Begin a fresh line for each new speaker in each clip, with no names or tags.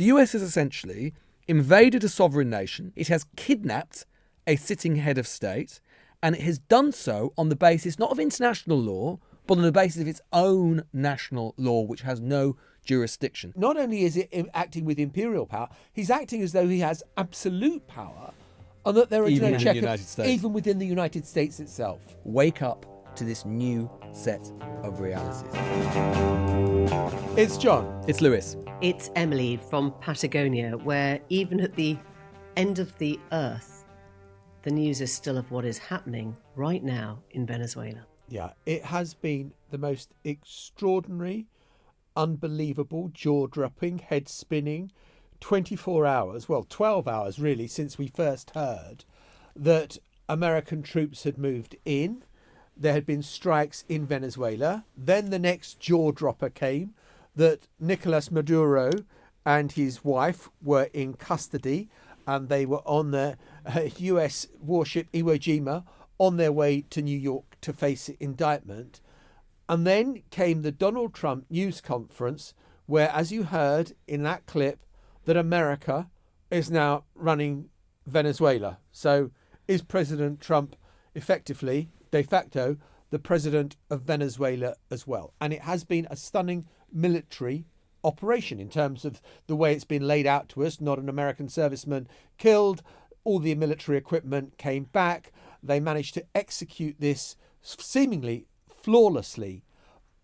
The US has essentially invaded a sovereign nation. It has kidnapped a sitting head of state, and it has done so on the basis not of international law, but on the basis of its own national law, which has no jurisdiction.
Not only is it acting with imperial power, he's acting as though he has absolute power, and that there are
Even
no
in the United States.
even within the United States itself.
Wake up to this new set of realities.
It's John.
It's Lewis.
It's Emily from Patagonia, where even at the end of the earth, the news is still of what is happening right now in Venezuela.
Yeah, it has been the most extraordinary, unbelievable, jaw-dropping, head-spinning 24 hours, well, 12 hours really, since we first heard that American troops had moved in. There had been strikes in Venezuela. Then the next jaw-dropper came, that Nicolas Maduro and his wife were in custody, and they were on the US warship Iwo Jima on their way to New York to face indictment. And then came the Donald Trump news conference, where, as you heard in that clip, that America is now running Venezuela. So is President Trump effectively, de facto, the president of Venezuela as well? And it has been a stunning military operation in terms of the way it's been laid out to us. Not an American serviceman killed. All the military equipment came back. They managed to execute this seemingly flawlessly,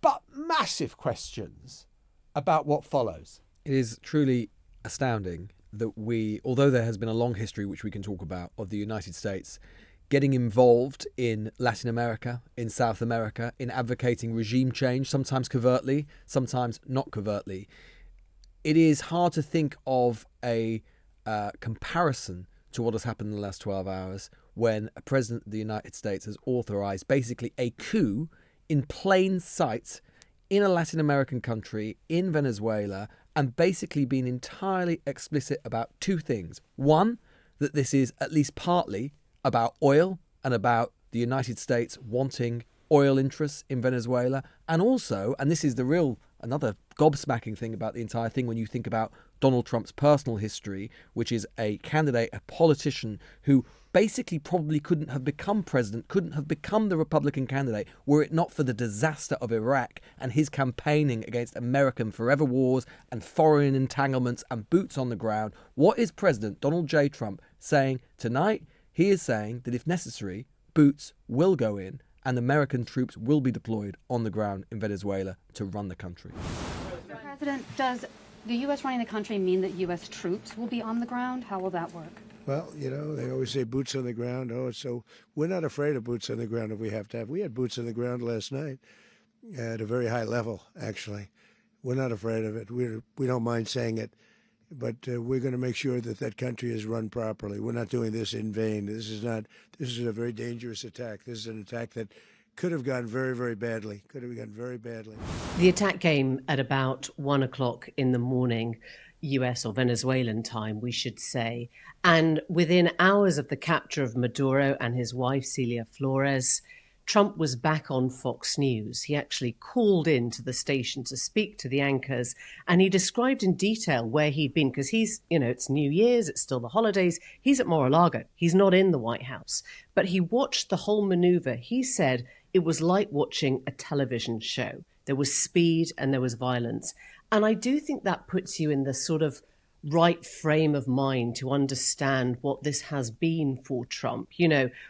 but massive questions about what follows.
It is truly astounding that although there has been a long history, which we can talk about, of the United States getting involved in Latin America, in South America, in advocating regime change, sometimes covertly, sometimes not covertly. It is hard to think of a comparison to what has happened in the last 12 hours when a president of the United States has authorized basically a coup in plain sight in a Latin American country, in Venezuela, and basically been entirely explicit about two things. One, that this is at least partly about oil and about the United States wanting oil interests in Venezuela. And also, and this is another gobsmacking thing about the entire thing when you think about Donald Trump's personal history, which is a candidate, a politician who basically probably couldn't have become president, couldn't have become the Republican candidate were it not for the disaster of Iraq and his campaigning against American forever wars and foreign entanglements and boots on the ground. What is President Donald J. Trump saying tonight? He is saying that if necessary, boots will go in and American troops will be deployed on the ground in Venezuela to run the country.
Mr. President, does the U.S. running the country mean that U.S. troops will be on the ground? How will that work?
Well, they always say boots on the ground. So we're not afraid of boots on the ground if we have to have. We had boots on the ground last night at a very high level, actually. We're not afraid of it. We don't mind saying it. But we're going to make sure that that country is run properly. We're not doing this in vain. This is a very dangerous attack. This is an attack that could have gone very, very badly.
The attack came at about 1 o'clock in the morning, US or Venezuelan time, we should say. And within hours of the capture of Maduro and his wife, Celia Flores, Trump was back on Fox News. He actually called in to the station to speak to the anchors, and he described in detail where he'd been, because he's, it's New Year's, it's still the holidays. He's at Mar-a-Lago. He's not in the White House. But he watched the whole maneuver. He said it was like watching a television show. There was speed and there was violence. And I do think that puts you in the sort of right frame of mind to understand what this has been for Trump,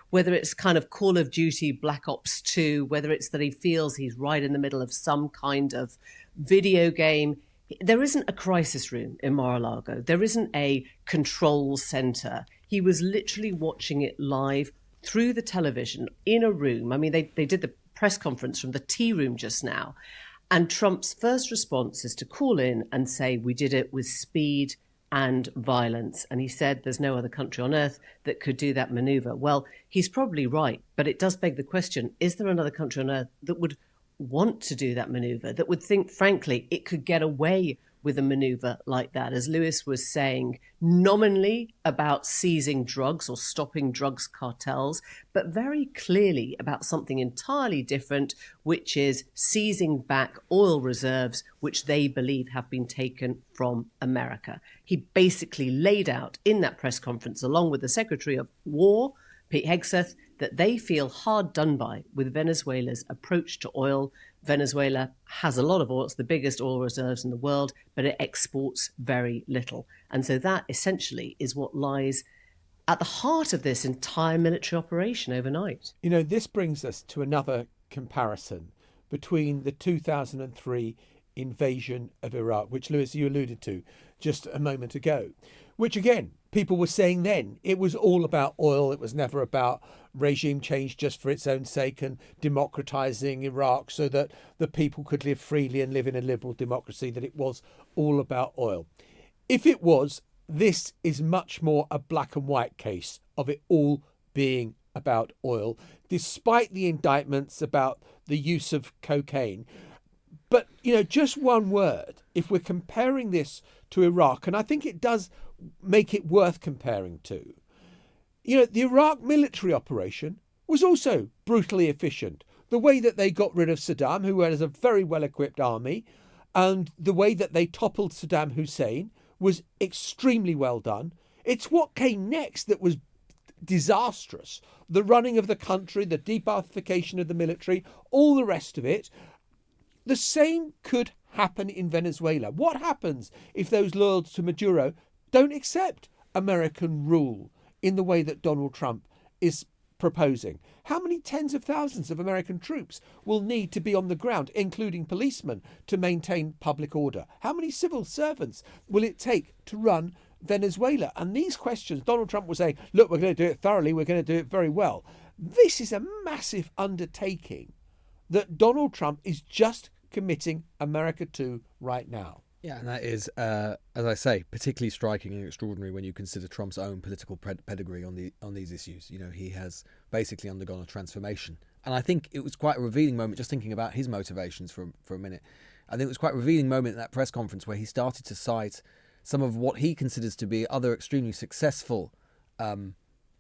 whether it's kind of Call of Duty, Black Ops 2, whether it's that he feels he's right in the middle of some kind of video game. There isn't a crisis room in Mar-a-Lago. There isn't a control center. He was literally watching it live through the television in a room. I mean, they did the press conference from the tea room just now. And Trump's first response is to call in and say, we did it with speed and violence. And he said there's no other country on earth that could do that maneuver. Well, he's probably right, but it does beg the question, is there another country on earth that would want to do that maneuver, that would think, frankly, it could get away with a maneuver like that. As Lewis was saying, nominally about seizing drugs or stopping drugs cartels, but very clearly about something entirely different, which is seizing back oil reserves which they believe have been taken from America. He basically laid out in that press conference, along with the Secretary of War, Pete Hegseth, that they feel hard done by with Venezuela's approach to oil. Venezuela has a lot of oil. It's the biggest oil reserves in the world, but it exports very little. And so that essentially is what lies at the heart of this entire military operation overnight.
You know, this brings us to another comparison between the 2003 invasion of Iraq, which, Lewis, you alluded to just a moment ago, which, again, people were saying then it was all about oil. It was never about regime change just for its own sake and democratizing Iraq so that the people could live freely and live in a liberal democracy, that it was all about oil. If it was, this is much more a black and white case of it all being about oil, despite the indictments about the use of cocaine. But, you know, just one word, if we're comparing this to Iraq, and I think it does make it worth comparing to, you know, the Iraq military operation was also brutally efficient. The way that they got rid of Saddam, who has a very well-equipped army, and the way that they toppled Saddam Hussein was extremely well done. It's what came next that was disastrous. The running of the country, the debathification of the military, all the rest of it. The same could happen in Venezuela. What happens if those loyal to Maduro don't accept American rule in the way that Donald Trump is proposing? How many tens of thousands of American troops will need to be on the ground, including policemen, to maintain public order? How many civil servants will it take to run Venezuela? And these questions, Donald Trump was saying, look, we're going to do it thoroughly, we're going to do it very well. This is a massive undertaking that Donald Trump is just committing America to right now.
Yeah, and that is, as I say, particularly striking and extraordinary when you consider Trump's own political pedigree on these issues. You know, he has basically undergone a transformation. And I think it was quite a revealing moment, just thinking about his motivations for a minute. I think it was quite a revealing moment in that press conference where he started to cite some of what he considers to be other extremely successful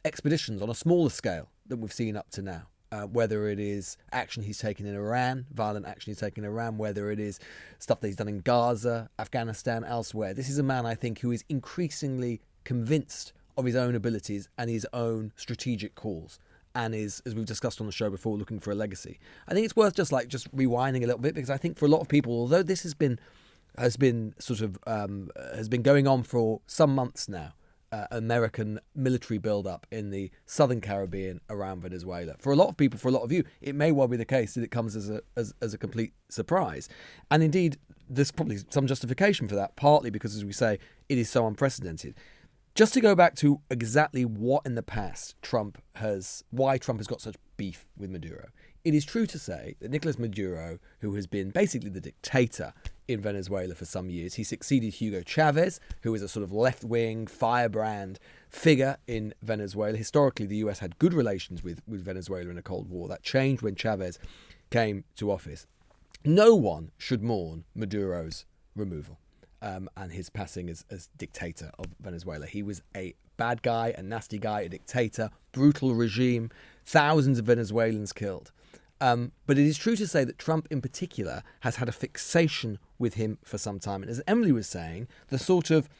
expeditions on a smaller scale than we've seen up to now. Whether it is action he's taken in Iran, violent action he's taken in Iran, whether it is stuff that he's done in Gaza, Afghanistan, elsewhere. This is a man, I think, who is increasingly convinced of his own abilities and his own strategic calls, and is, as we've discussed on the show before, looking for a legacy. I think it's worth just rewinding a little bit, because I think for a lot of people, although this has been going on for some months now, American military build-up in the southern Caribbean around Venezuela. For a lot of people, for a lot of you, it may well be the case that it comes as a complete surprise. And indeed, there's probably some justification for that, partly because, as we say, it is so unprecedented. Just to go back to exactly what in the past why Trump has got such beef with Maduro. It is true to say that Nicolas Maduro, who has been basically the dictator in Venezuela for some years, he succeeded Hugo Chavez, who is a sort of left-wing, firebrand figure in Venezuela. Historically, the US had good relations with Venezuela in the Cold War. That changed when Chavez came to office. No one should mourn Maduro's removal and his passing as dictator of Venezuela. He was a bad guy, a nasty guy, a dictator, brutal regime, thousands of Venezuelans killed. But it is true to say that Trump in particular has had a fixation with him for some time. And as Emily was saying, the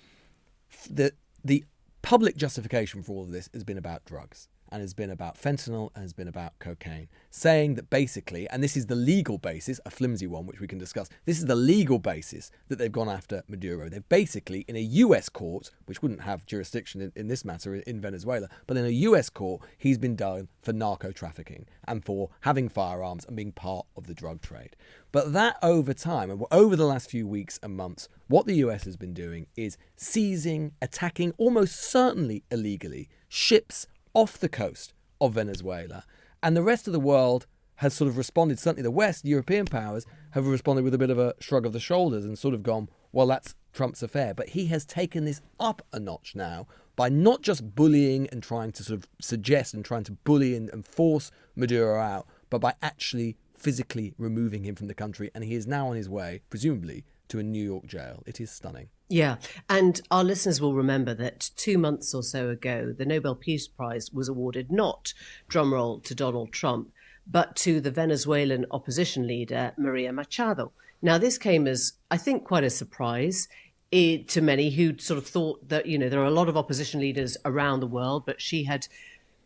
public justification for all of this has been about drugs, and has been about fentanyl, and has been about cocaine, saying that basically, and this is the legal basis, a flimsy one which we can discuss, this is the legal basis that they've gone after Maduro. They've basically, in a US court, which wouldn't have jurisdiction in this matter in Venezuela, but in a US court, he's been done for narco trafficking and for having firearms and being part of the drug trade. But that over time, and over the last few weeks and months, what the US has been doing is seizing, attacking, almost certainly illegally, ships off the coast of Venezuela. And the rest of the world has sort of responded. Certainly the West, European powers, have responded with a bit of a shrug of the shoulders and sort of gone, well, that's Trump's affair. But he has taken this up a notch now by not just bullying and trying to sort of suggest and trying to bully and force Maduro out, but by actually physically removing him from the country. And he is now on his way, presumably, to a New York jail. It is stunning.
Yeah, and our listeners will remember that 2 months or so ago, the Nobel Peace Prize was awarded not, drumroll, to Donald Trump, but to the Venezuelan opposition leader, Maria Machado. Now, this came as, I think, quite a surprise to many who sort of thought that, there are a lot of opposition leaders around the world, but she had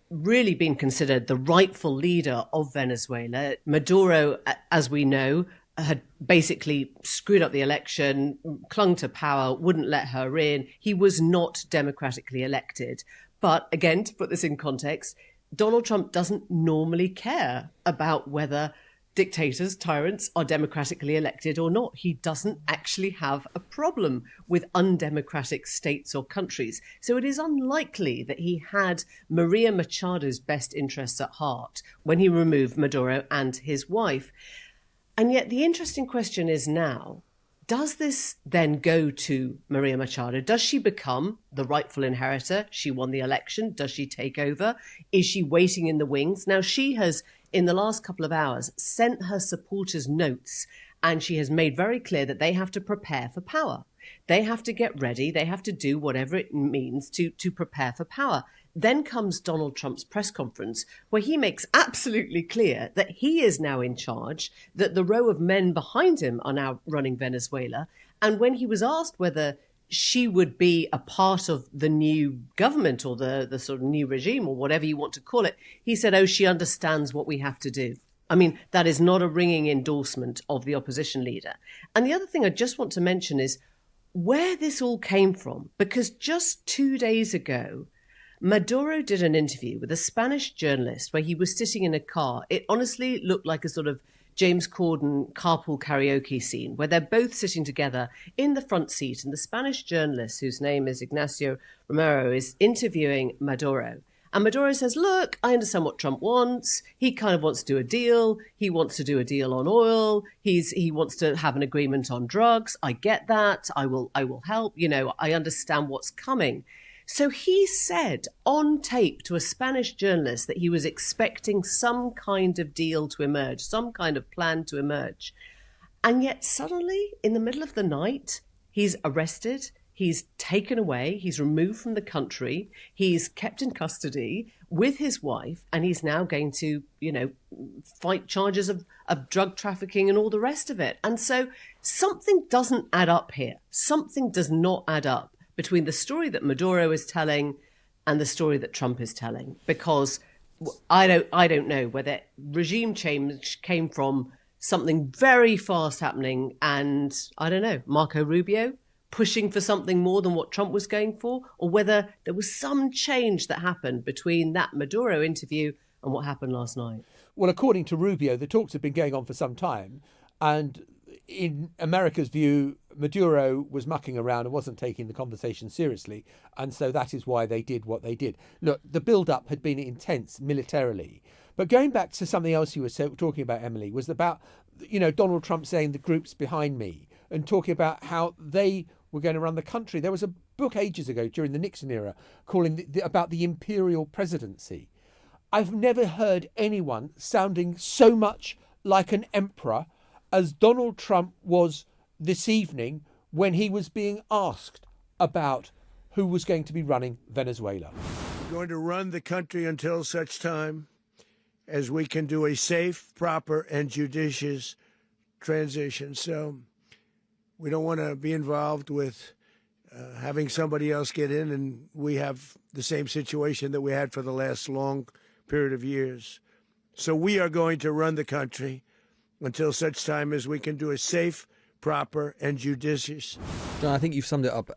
really been considered the rightful leader of Venezuela. Maduro, as we know, had basically screwed up the election, clung to power, wouldn't let her in. He was not democratically elected. But again, to put this in context, Donald Trump doesn't normally care about whether dictators, tyrants, are democratically elected or not. He doesn't actually have a problem with undemocratic states or countries. So it is unlikely that he had Maria Machado's best interests at heart when he removed Maduro and his wife. And yet the interesting question is now, does this then go to Maria Machado? Does she become the rightful inheritor? She won the election. Does she take over? Is she waiting in the wings? Now, she has, in the last couple of hours, sent her supporters notes, and she has made very clear that they have to prepare for power. They have to get ready. They have to do whatever it means to prepare for power. Then comes Donald Trump's press conference, where he makes absolutely clear that he is now in charge, that the row of men behind him are now running Venezuela. And when he was asked whether she would be a part of the new government or the sort of new regime or whatever you want to call it, he said, oh, she understands what we have to do. I mean, that is not a ringing endorsement of the opposition leader. And the other thing I just want to mention is where this all came from, because just 2 days ago, Maduro did an interview with a Spanish journalist where he was sitting in a car. It honestly looked like a sort of James Corden carpool karaoke scene where they're both sitting together in the front seat. And the Spanish journalist, whose name is Ignacio Romero, is interviewing Maduro. And Maduro says, look, I understand what Trump wants. He kind of wants to do a deal. He wants to do a deal on oil. He wants to have an agreement on drugs. I get that. I will help. I understand what's coming. So he said on tape to a Spanish journalist that he was expecting some kind of deal to emerge, some kind of plan to emerge. And yet suddenly, in the middle of the night, he's arrested, he's taken away, he's removed from the country, he's kept in custody with his wife, and he's now going to, fight charges of drug trafficking and all the rest of it. And so something doesn't add up here. Something does not add up between the story that Maduro is telling and the story that Trump is telling, because I don't know whether regime change came from something very fast happening and, I don't know, Marco Rubio pushing for something more than what Trump was going for, or whether there was some change that happened between that Maduro interview and what happened last night.
Well, according to Rubio, the talks have been going on for some time, and in America's view, Maduro was mucking around and wasn't taking the conversation seriously. And so that is why they did what they did. Look, the build-up had been intense militarily. But going back to something else you were talking about, Emily, was about, Donald Trump saying the group's behind me and talking about how they were going to run the country. There was a book ages ago during the Nixon era calling about the imperial presidency. I've never heard anyone sounding so much like an emperor as Donald Trump was this evening when he was being asked about who was going to be running Venezuela.
We're going to run the country until such time as we can do a safe, proper, and judicious transition. So we don't want to be involved with having somebody else get in, and we have the same situation that we had for the last long period of years. So we are going to run the country until such time as we can do a safe, proper, and judicious.
John, I think you've summed it up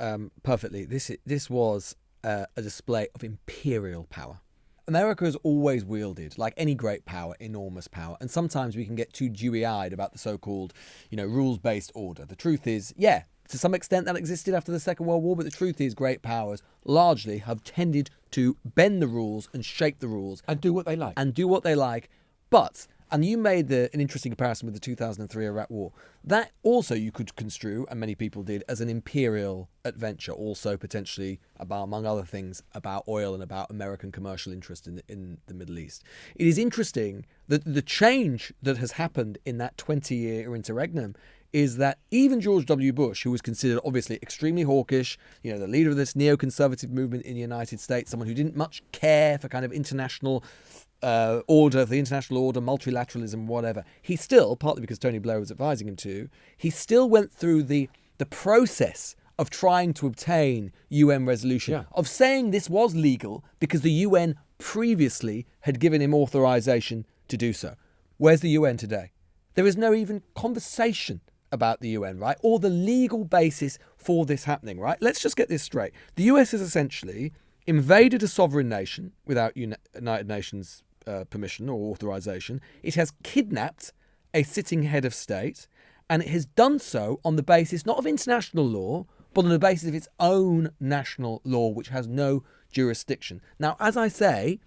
perfectly. This was a display of imperial power. America has always wielded, like any great power, enormous power. And sometimes we can get too dewy-eyed about the so-called, rules-based order. The truth is, yeah, to some extent that existed after the Second World War, but the truth is great powers largely have tended to bend the rules and shape the rules.
And do what they like.
But... And you made an interesting comparison with the 2003 Iraq War. That also you could construe, and many people did, as an imperial adventure, also potentially, about, among other things, about oil and about American commercial interest in the Middle East. It is interesting that the change that has happened in that 20-year interregnum is that even George W. Bush, who was considered obviously extremely hawkish, the leader of this neoconservative movement in the United States, someone who didn't much care for kind of international order, the international order, multilateralism, whatever, he still, partly because Tony Blair was advising him to, he still went through the process of trying to obtain UN resolution, of saying this was legal because the UN previously had given him authorization to do so. Where's the UN today? There is no even conversation about the UN, right? Or the legal basis for this happening, right? Let's just get this straight. The US has essentially invaded a sovereign nation without United Nations permission or authorization. It has kidnapped a sitting head of state, and it has done so on the basis not of international law, but on the basis of its own national law, which has no jurisdiction. Now, as I say,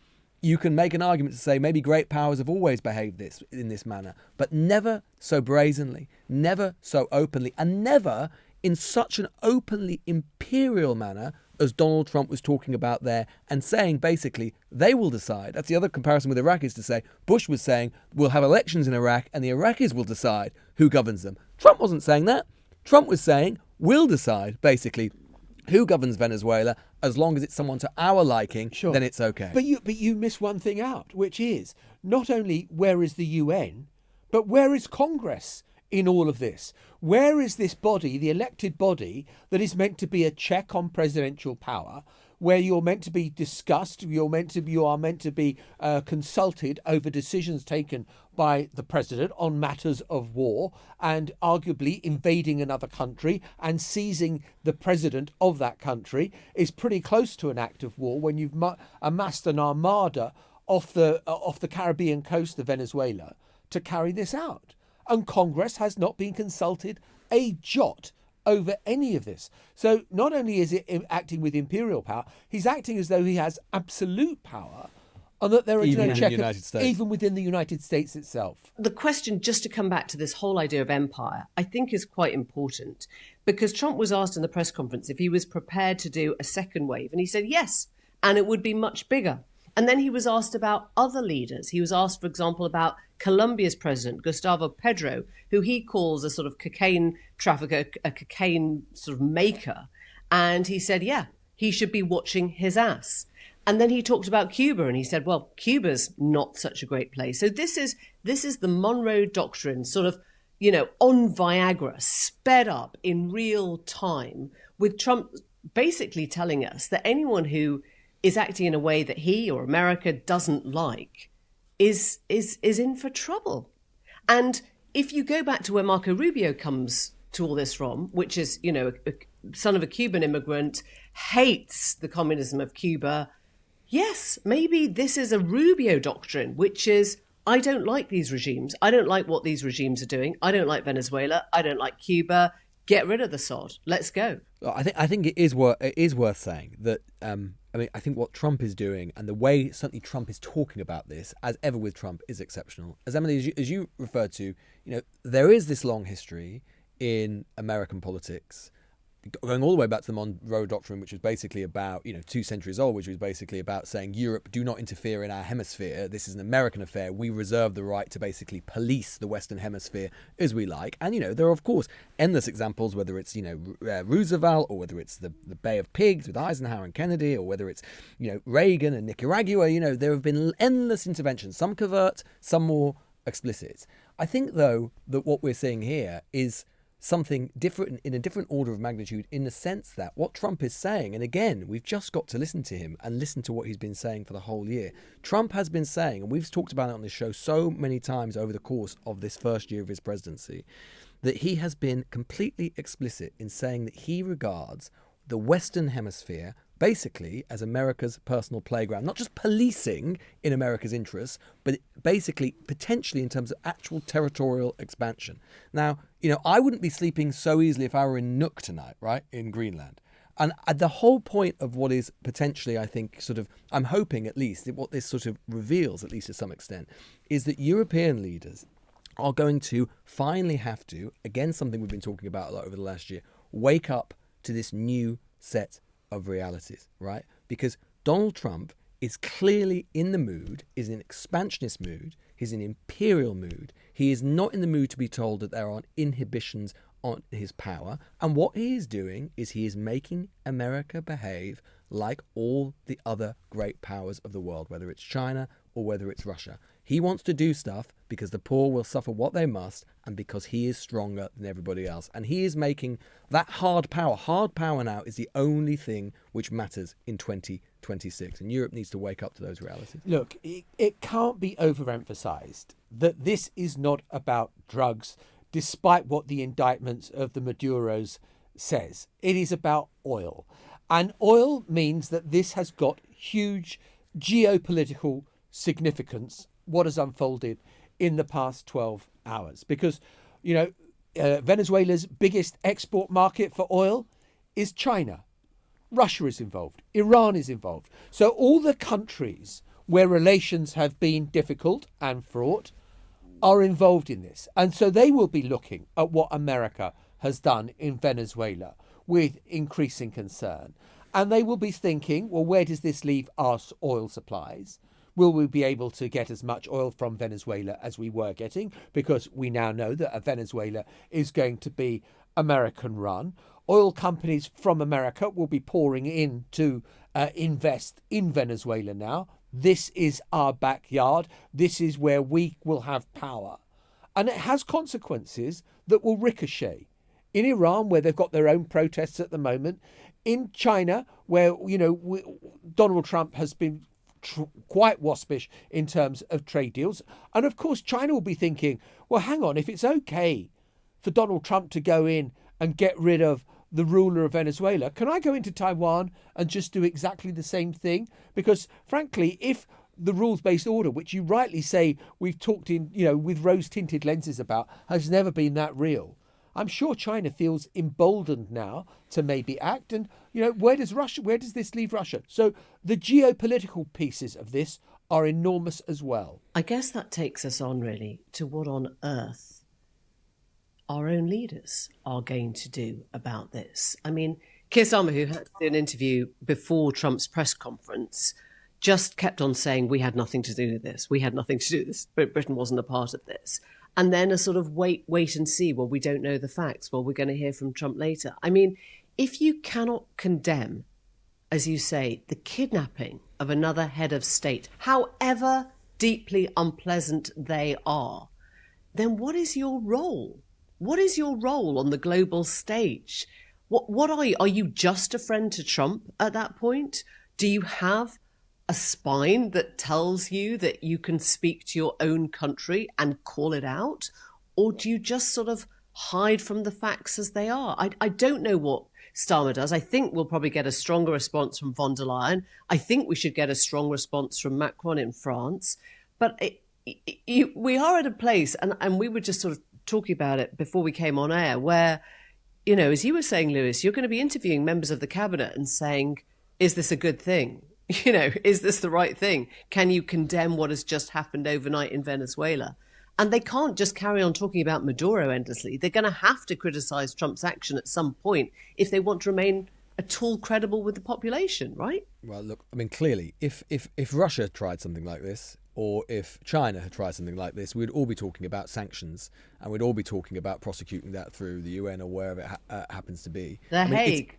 you can make an argument to say maybe great powers have always behaved in this manner, but never so brazenly, never so openly, and never in such an openly imperial manner as Donald Trump was talking about there and saying basically they will decide. That's the other comparison with Iraq, is to say Bush was saying we'll have elections in Iraq and the Iraqis will decide who governs them. Trump wasn't saying that. Trump was saying we'll decide basically who governs Venezuela as long as it's someone to our liking, then it's okay.
But you miss one thing out, which is not only where is the UN, but where is Congress in all of this? Where is this body, the elected body, that is meant to be a check on presidential power, where you're meant to be discussed, you are meant to be consulted over decisions taken by the president on matters of war, and arguably invading another country and seizing the president of that country is pretty close to an act of war when you've amassed an armada off the Caribbean coast of Venezuela to carry this out. And Congress has not been consulted a jot over any of this. So not only is it acting with imperial power, he's acting as though he has absolute power, and that there is no check even within the United States itself.
The question, just to come back to this whole idea of empire, I think is quite important, because Trump was asked in the press conference if he was prepared to do a second wave, and he said yes, and it would be much bigger. And then he was asked about other leaders. He was asked, for example, about Colombia's president, Gustavo Petro, who he calls a sort of cocaine trafficker, a cocaine sort of maker. And he said, yeah, he should be watching his ass. And then he talked about Cuba, and he said, well, Cuba's not such a great place. So this is the Monroe Doctrine, sort of, on Viagra, sped up in real time, with Trump basically telling us that anyone who is acting in a way that he or America doesn't like is in for trouble. And if you go back to where Marco Rubio comes to all this from, which is, a son of a Cuban immigrant, hates the communism of Cuba, yes, maybe this is a Rubio doctrine, which is, I don't like these regimes. I don't like what these regimes are doing. I don't like Venezuela. I don't like Cuba. Get rid of the sod. Let's go.
I think it is worth saying that. I think what Trump is doing, and the way certainly Trump is talking about this, as ever with Trump, is exceptional. As Emily, as you referred to, there is this long history in American politics, going all the way back to the Monroe Doctrine, which was basically about, 2 centuries old, which was basically about saying, Europe, do not interfere in our hemisphere. This is an American affair. We reserve the right to basically police the Western Hemisphere as we like. And, there are, of course, endless examples, whether it's, Roosevelt, or whether it's the Bay of Pigs with Eisenhower and Kennedy, or whether it's, Reagan and Nicaragua. There have been endless interventions, some covert, some more explicit. I think, though, that what we're seeing here is something different, in a different order of magnitude, in the sense that what Trump is saying, and again, we've just got to listen to him and listen to what he's been saying for the whole year. Trump has been saying, and we've talked about it on this show so many times over the course of this first year of his presidency, that he has been completely explicit in saying that he regards the Western Hemisphere basically as America's personal playground, not just policing in America's interests, but basically potentially in terms of actual territorial expansion. Now, I wouldn't be sleeping so easily if I were in Nuuk tonight, right, in Greenland. And the whole point of what is potentially, I think, I'm hoping at least, what this sort of reveals, at least to some extent, is that European leaders are going to finally have to, again, something we've been talking about a lot over the last year, wake up to this new set of realities, right? Because Donald Trump is clearly in the mood, is in expansionist mood, he's in imperial mood. He is not in the mood to be told that there are inhibitions on his power. And what he is doing is he is making America behave like all the other great powers of the world, whether it's China or whether it's Russia. He wants to do stuff because the poor will suffer what they must and because he is stronger than everybody else. And he is making that hard power. Hard power now is the only thing which matters in 2026. And Europe needs to wake up to those realities.
Look, it can't be overemphasized that this is not about drugs, despite what the indictments of the Maduros says. It is about oil. And oil means that this has got huge geopolitical significance, what has unfolded in the past 12 hours. Because, Venezuela's biggest export market for oil is China. Russia is involved. Iran is involved. So all the countries where relations have been difficult and fraught are involved in this. And so they will be looking at what America has done in Venezuela with increasing concern. And they will be thinking, well, where does this leave our oil supplies? Will we be able to get as much oil from Venezuela as we were getting? Because we now know that Venezuela is going to be American run. Oil companies from America will be pouring in to invest in Venezuela now. This is our backyard. This is where we will have power. And it has consequences that will ricochet. In Iran, where they've got their own protests at the moment. In China, where, Donald Trump has been quite waspish in terms of trade deals. And of course, China will be thinking, well, hang on, if it's okay for Donald Trump to go in and get rid of the ruler of Venezuela, can I go into Taiwan and just do exactly the same thing? Because frankly, if the rules-based order, which you rightly say we've talked in, with rose-tinted lenses about, has never been that real, I'm sure China feels emboldened now to maybe act. And, where does this leave Russia? So the geopolitical pieces of this are enormous as well.
I guess that takes us on really to what on earth our own leaders are going to do about this. I mean, Keir Starmer, who had to do an interview before Trump's press conference, just kept on saying, we had nothing to do with this. We had nothing to do with this. Britain wasn't a part of this. And then a sort of wait and see. Well, we don't know the facts. Well, we're going to hear from Trump later. I mean, if you cannot condemn, as you say, the kidnapping of another head of state, however deeply unpleasant they are, then what is your role? What is your role on the global stage? What are you? Are you just a friend to Trump at that point? Do you have a spine that tells you that you can speak to your own country and call it out? Or do you just sort of hide from the facts as they are? I don't know what Starmer does. I think we'll probably get a stronger response from von der Leyen. I think we should get a strong response from Macron in France. But we are at a place, and we were just sort of talking about it before we came on air, where, as you were saying, Lewis, you're going to be interviewing members of the cabinet and saying, is this a good thing? Is this the right thing? Can you condemn what has just happened overnight in Venezuela? And they can't just carry on talking about Maduro endlessly. They're going to have to criticize Trump's action at some point if they want to remain at all credible with the population, right?
Well, look, I mean, clearly, if Russia tried something like this, or if China had tried something like this, we'd all be talking about sanctions, and we'd all be talking about prosecuting that through the UN or wherever it happens to be.
Hague.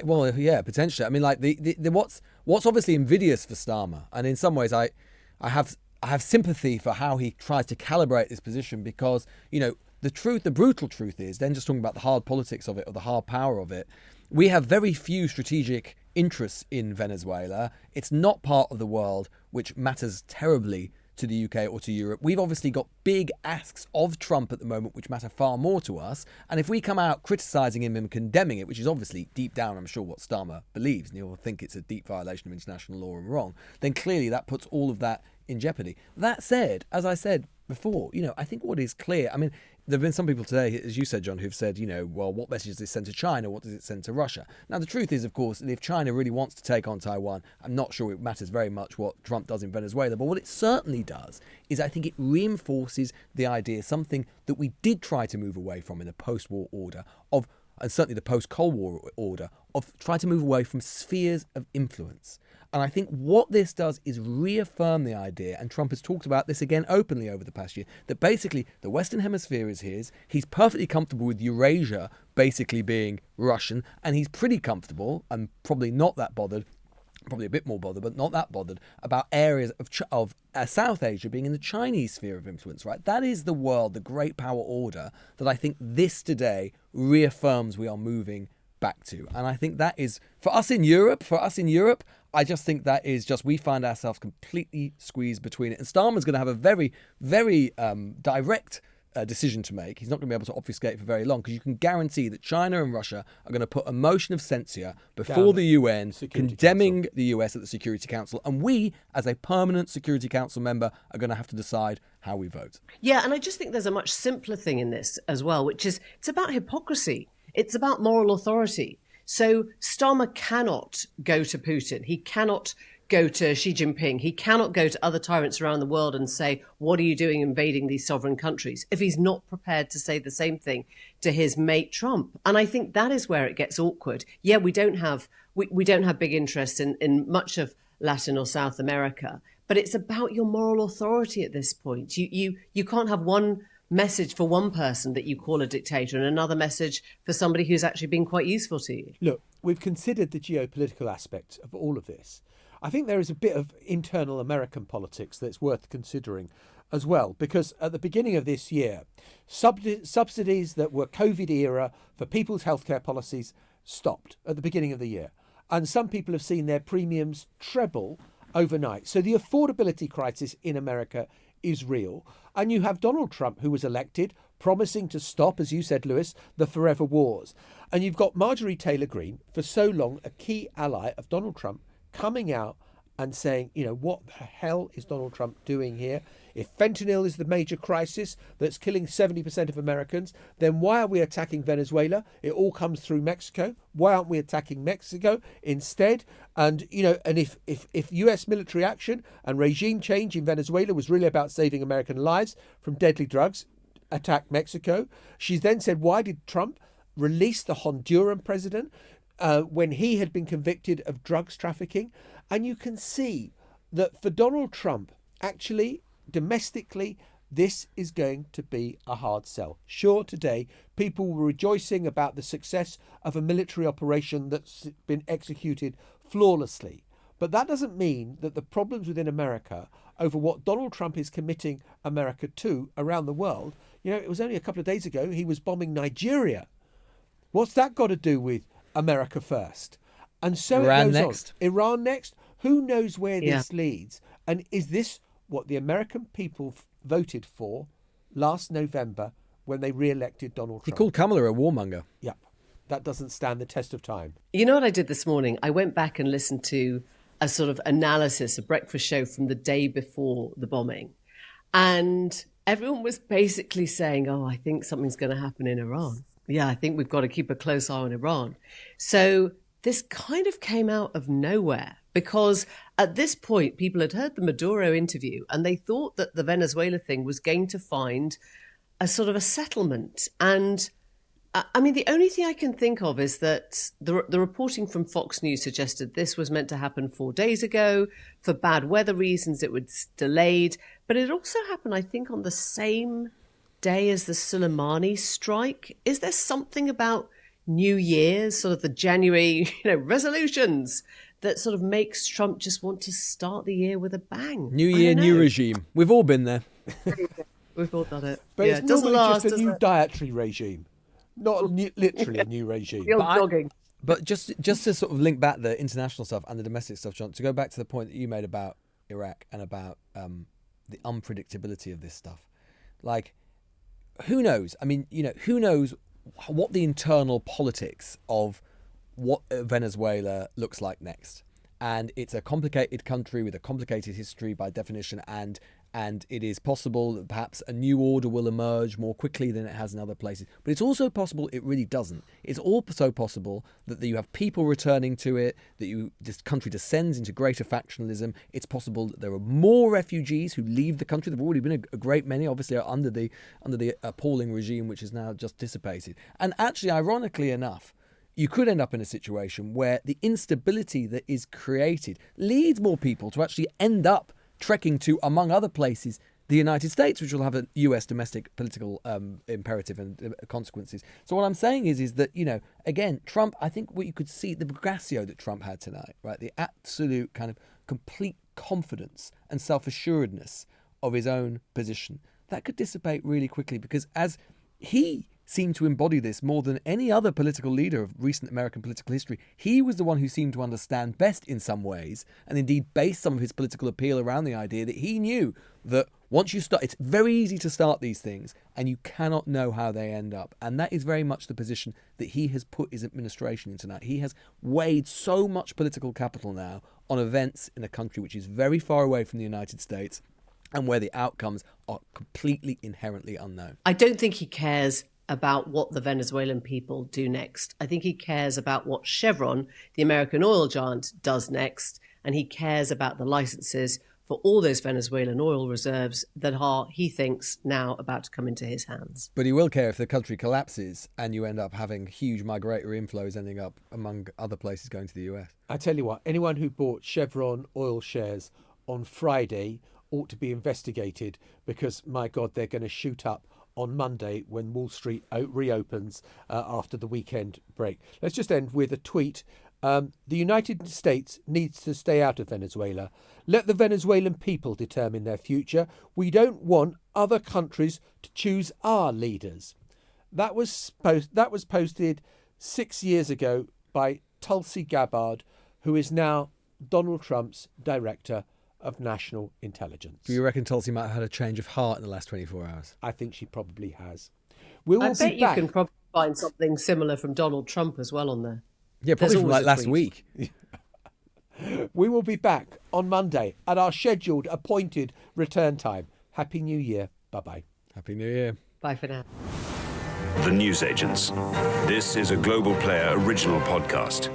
Well, yeah, potentially. I mean, like the what's obviously invidious for Starmer, and in some ways, I have sympathy for how he tries to calibrate this position, because the brutal truth is, then just talking about the hard politics of it or the hard power of it, we have very few strategic interests in Venezuela. It's not part of the world which matters terribly to the UK or to Europe. We've obviously got big asks of Trump at the moment which matter far more to us. And if we come out criticising him and condemning it, which is obviously deep down, I'm sure, what Starmer believes, and he'll think it's a deep violation of international law and wrong, then clearly that puts all of that in jeopardy. That said, as I said before, I think what is clear, I mean, there have been some people today, as you said, John, who've said, well, what message does this send to China? What does it send to Russia? Now, the truth is, of course, that if China really wants to take on Taiwan, I'm not sure it matters very much what Trump does in Venezuela. But what it certainly does is I think it reinforces the idea, something that we did try to move away from in the post-war order, of and certainly the post-Cold War order, of trying to move away from spheres of influence. And I think what this does is reaffirm the idea, and Trump has talked about this again openly over the past year, that basically the Western Hemisphere is his. He's perfectly comfortable with Eurasia basically being Russian, and he's pretty comfortable, and probably not that bothered, probably a bit more bothered, but not that bothered, about areas of South Asia being in the Chinese sphere of influence, right? That is the world, the great power order that I think this today reaffirms we are moving back to. And I think that is, for us in Europe, I just think that is just, we find ourselves completely squeezed between it. And Starmer's going to have a very, very direct decision to make. He's not going to be able to obfuscate for very long, because you can guarantee that China and Russia are going to put a motion of censure before the UN condemning the US at the Security Council. And we, as a permanent Security Council member, are going to have to decide how we vote.
Yeah, and I just think there's a much simpler thing in this as well, which is it's about hypocrisy. It's about moral authority. So Starmer cannot go to Putin. He cannot go to Xi Jinping. He cannot go to other tyrants around the world and say, what are you doing invading these sovereign countries, if he's not prepared to say the same thing to his mate Trump. And I think that is where it gets awkward. Yeah, we don't have big interest in much of Latin or South America, but it's about your moral authority at this point. You can't have one message for one person that you call a dictator and another message for somebody who's actually been quite useful to you.
Look, we've considered the geopolitical aspect of all of this. I think there is a bit of internal American politics that's worth considering as well, because at the beginning of this year, subsidies that were COVID era for people's healthcare policies stopped at the beginning of the year. And some people have seen their premiums treble overnight. So the affordability crisis in America is real. And you have Donald Trump, who was elected, promising to stop, as you said, Lewis, the forever wars. And you've got Marjorie Taylor Greene, for so long a key ally of Donald Trump, coming out and saying, what the hell is Donald Trump doing here? If fentanyl is the major crisis that's killing 70% of Americans, then why are we attacking Venezuela? It all comes through Mexico. Why aren't we attacking Mexico instead? And, and if US military action and regime change in Venezuela was really about saving American lives from deadly drugs, attack Mexico. She then said, why did Trump release the Honduran president when he had been convicted of drugs trafficking? And you can see that for Donald Trump, actually, domestically, this is going to be a hard sell. Sure, today, people were rejoicing about the success of a military operation that's been executed flawlessly. But that doesn't mean that the problems within America over what Donald Trump is committing America to around the world, it was only a couple of days ago he was bombing Nigeria. What's that got to do with America first? And so
Iran
it goes
next.
on. Iran next. Who knows where this leads? And is this what the American people voted for last November when they re-elected Donald Trump?
He called Kamala a warmonger.
Yep. That doesn't stand the test of time.
You know what I did this morning? I went back and listened to a sort of analysis, a breakfast show from the day before the bombing. And everyone was basically saying, I think something's going to happen in Iran. Yeah, I think we've got to keep a close eye on Iran. So this kind of came out of nowhere, because at this point, people had heard the Maduro interview and they thought that the Venezuela thing was going to find a sort of a settlement. And I mean, the only thing I can think of is that the reporting from Fox News suggested this was meant to happen 4 days ago. For bad weather reasons, it was delayed. But it also happened, I think, on the same day as the Soleimani strike. Is there something about New Year's, sort of the January, resolutions that sort of makes Trump just want to start the year with a bang?
New year, new regime. We've all been there.
We've all done it.
But it's
it doesn't
normally
last,
just a
does
new
it?
dietary regime, not literally a new regime.
The old jogging.
But just to sort of link back the international stuff and the domestic stuff, John, to go back to the point that you made about Iraq and about the unpredictability of this stuff. Like, who knows? I mean, who knows what the internal politics of what Venezuela looks like next. And it's a complicated country with a complicated history by definition, and And it is possible that perhaps a new order will emerge more quickly than it has in other places. But it's also possible it really doesn't. It's also possible that you have people returning to it, that this country descends into greater factionalism. It's possible that there are more refugees who leave the country. There have already been a great many, obviously, under the appalling regime which is now just dissipated. And actually, ironically enough, you could end up in a situation where the instability that is created leads more people to actually end up trekking to, among other places, the United States, which will have a US domestic political imperative and consequences. So what I'm saying is that, again, Trump, I think what you could see, the bravado that Trump had tonight, right, the absolute kind of complete confidence and self-assuredness of his own position, that could dissipate really quickly, because as he seemed to embody this more than any other political leader of recent American political history. He was the one who seemed to understand best in some ways, and indeed based some of his political appeal around the idea that he knew that once you start, it's very easy to start these things and you cannot know how they end up. And that is very much the position that he has put his administration in tonight. He has weighed so much political capital now on events in a country which is very far away from the United States and where the outcomes are completely inherently unknown.
I don't think he cares about what the Venezuelan people do next. I think he cares about what Chevron, the American oil giant, does next, and he cares about the licenses for all those Venezuelan oil reserves that are, he thinks, now about to come into his hands.
But he will care if the country collapses and you end up having huge migratory inflows ending up among other places going to the US.
I tell you what, anyone who bought Chevron oil shares on Friday ought to be investigated, because, my God, they're going to shoot up on Monday when Wall Street reopens after the weekend break. Let's just end with a tweet. The United States needs to stay out of Venezuela. Let the Venezuelan people determine their future. We don't want other countries to choose our leaders. That was posted 6 years ago by Tulsi Gabbard, who is now Donald Trump's director of national intelligence.
Do you reckon Tulsi might have had a change of heart in the last 24 hours?
I think she probably has.
I bet you can probably find something similar from Donald Trump as well on there.
Yeah, probably from like last week.
We will be back on Monday at our scheduled appointed return time. Happy New Year. Bye-bye.
Happy New Year.
Bye for now.
The Newsagents. This is a Global Player original podcast.